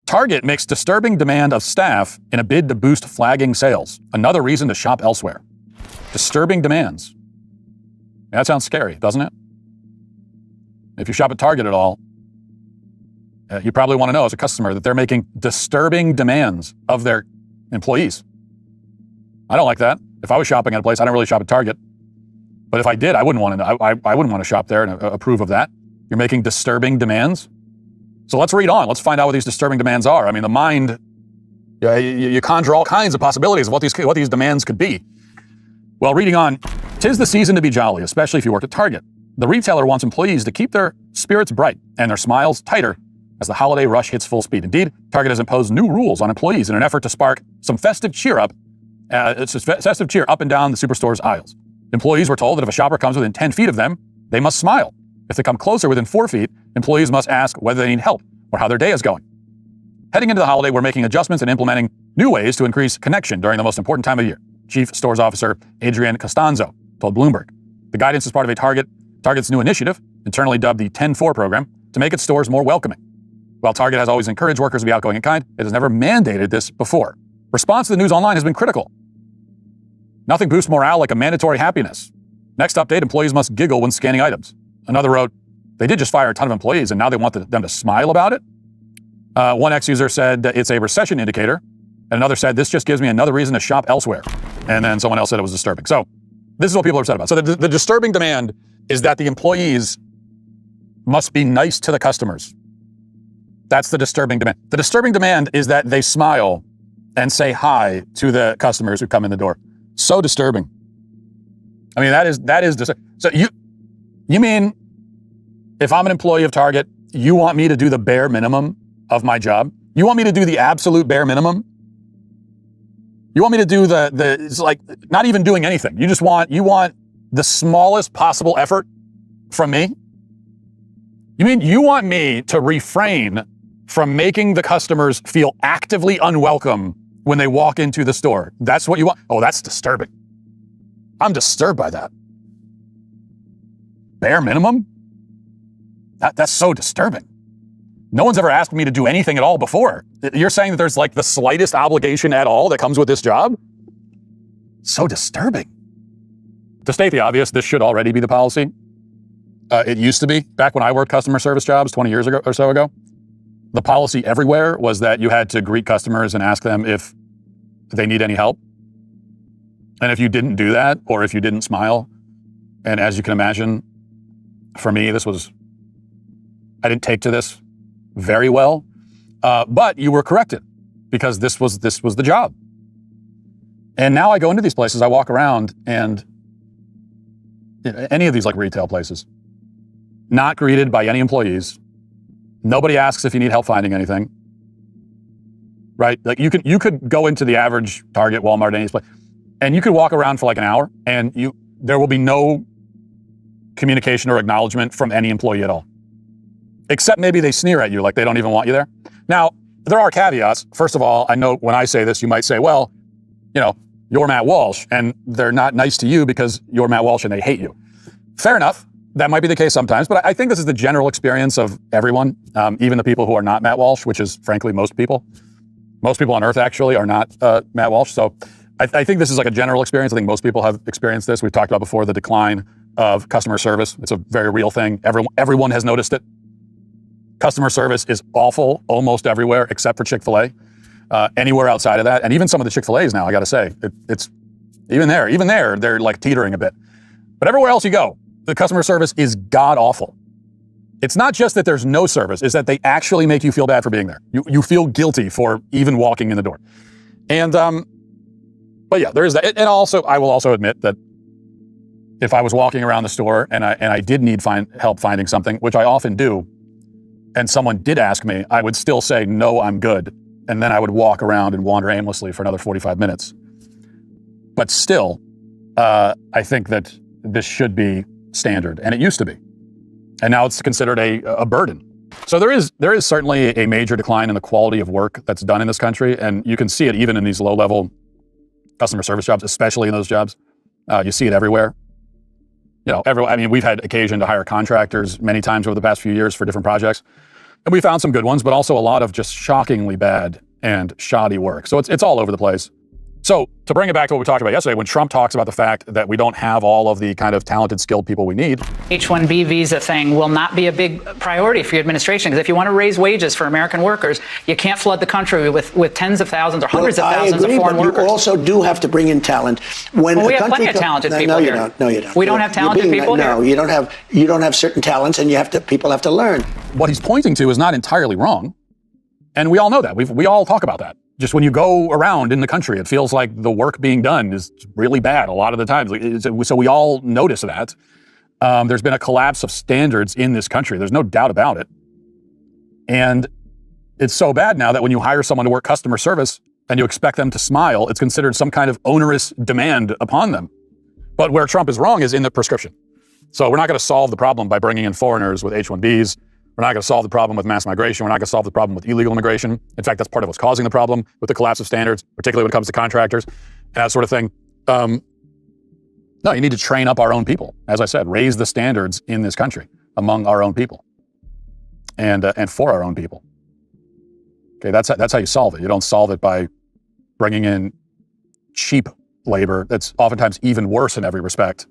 Target makes disturbing demand of staff in a bid to boost flagging sales. Another reason to shop elsewhere. Disturbing demands. That sounds scary, doesn't it? If you shop at Target at all, you probably want to know as a customer that they're making disturbing demands of their employees. I don't like that. If I was shopping at a place, I don't really shop at Target. But if I did, I wouldn't want to. I wouldn't want to shop there and approve of that. You're making disturbing demands. So let's read on. Let's find out what these disturbing demands are. I mean, the mind, you conjure all kinds of possibilities of what these demands could be. Well, reading on, 'tis the season to be jolly, especially if you work at Target. The retailer wants employees to keep their spirits bright and their smiles tighter as the holiday rush hits full speed. Indeed, Target has imposed new rules on employees in an effort to spark some festive cheer up and down the superstore's aisles. Employees were told that if a shopper comes within 10 feet of them, they must smile. If they come closer within 4 feet, employees must ask whether they need help or how their day is going. Heading into the holiday, we're making adjustments and implementing new ways to increase connection during the most important time of year, Chief Stores Officer Adrienne Costanzo told Bloomberg. The guidance is part of Target's new initiative, internally dubbed the 10-4 program, to make its stores more welcoming. While Target has always encouraged workers to be outgoing and kind, it has never mandated this before. Response to the news online has been critical. Nothing boosts morale like a mandatory happiness. Next update, employees must giggle when scanning items. Another wrote, they did just fire a ton of employees and now they want them to smile about it? One ex-user said it's a recession indicator. And another said, this just gives me another reason to shop elsewhere. And then someone else said it was disturbing. So this is what people are upset about. So the disturbing demand is that the employees must be nice to the customers. That's the disturbing demand. The disturbing demand is that they smile and say hi to the customers who come in the door. So disturbing. I mean, that is disturbing. So you mean if I'm an employee of Target, you want me to do the bare minimum of my job? You want me to do the absolute bare minimum? You want me to do it's like not even doing anything. You want the smallest possible effort from me? You mean you want me to refrain from making the customers feel actively unwelcome when they walk into the store? That's what you want? Oh, that's disturbing. I'm disturbed by that. Bare minimum? That's so disturbing. No one's ever asked me to do anything at all before. You're saying that there's like the slightest obligation at all that comes with this job? So disturbing. To state the obvious, this should already be the policy. It used to be, back when I worked customer service jobs 20 years ago or so ago, the policy everywhere was that you had to greet customers and ask them if they need any help. And if you didn't do that, or if you didn't smile, and as you can imagine, for me, I didn't take to this very well, but you were corrected because this was the job. And now I go into these places, I walk around, and any of these like retail places, not greeted by any employees. Nobody asks if you need help finding anything, right? Like you could go into the average Target, Walmart, any place, and you could walk around for like an hour, and there will be no communication or acknowledgement from any employee at all. Except maybe they sneer at you like they don't even want you there. Now, there are caveats. First of all, I know when I say this, you might say, well, you're Matt Walsh, and they're not nice to you because you're Matt Walsh and they hate you. Fair enough. That might be the case sometimes, but I think this is the general experience of everyone, even the people who are not Matt Walsh, which is frankly most people. Most people on Earth actually are not Matt Walsh. So I think this is like a general experience. I think most people have experienced this. We've talked about before the decline of customer service. It's a very real thing. Everyone has noticed it. Customer service is awful almost everywhere except for Chick-fil-A. Anywhere outside of that, and even some of the Chick-fil-A's now, I got to say, it's even there, they're like teetering a bit. But everywhere else you go, the customer service is god awful. It's not just that there's no service, it's that they actually make you feel bad for being there. You feel guilty for even walking in the door. And, but yeah, there is that. And also, I will also admit that if I was walking around the store and I did need help finding something, which I often do, and someone did ask me, I would still say, no, I'm good. And then I would walk around and wander aimlessly for another 45 minutes. But still, I think that this should be standard, and it used to be. And now it's considered a burden. So there is certainly a major decline in the quality of work that's done in this country, and you can see it even in these low-level customer service jobs, especially in those jobs. You see it everywhere. We've had occasion to hire contractors many times over the past few years for different projects. And we found some good ones, but also a lot of just shockingly bad and shoddy work. So it's all over the place. So to bring it back to what we talked about yesterday, when Trump talks about the fact that we don't have all of the kind of talented, skilled people we need. H-1B visa thing will not be a big priority for your administration, because if you want to raise wages for American workers, you can't flood the country with tens of thousands or hundreds of thousands of foreign workers. You also do have to bring in talent. When we have plenty of talented people no, you here. don't. No, you don't. We don't have talented people here? No, you don't have certain talents, and people have to learn. What he's pointing to is not entirely wrong. And we all know that. We all talk about that. Just when you go around in the country, it feels like the work being done is really bad a lot of the times. So we all notice that. There's been a collapse of standards in this country. There's no doubt about it. And it's so bad now that when you hire someone to work customer service and you expect them to smile, it's considered some kind of onerous demand upon them. But where Trump is wrong is in the prescription. So we're not going to solve the problem by bringing in foreigners with H-1Bs. We're not going to solve the problem with mass migration. We're not going to solve the problem with illegal immigration. In fact, that's part of what's causing the problem with the collapse of standards, particularly when it comes to contractors and that sort of thing. No, you need to train up our own people. As I said, raise the standards in this country among our own people and for our own people. Okay, that's how you solve it. You don't solve it by bringing in cheap labor that's oftentimes even worse in every respect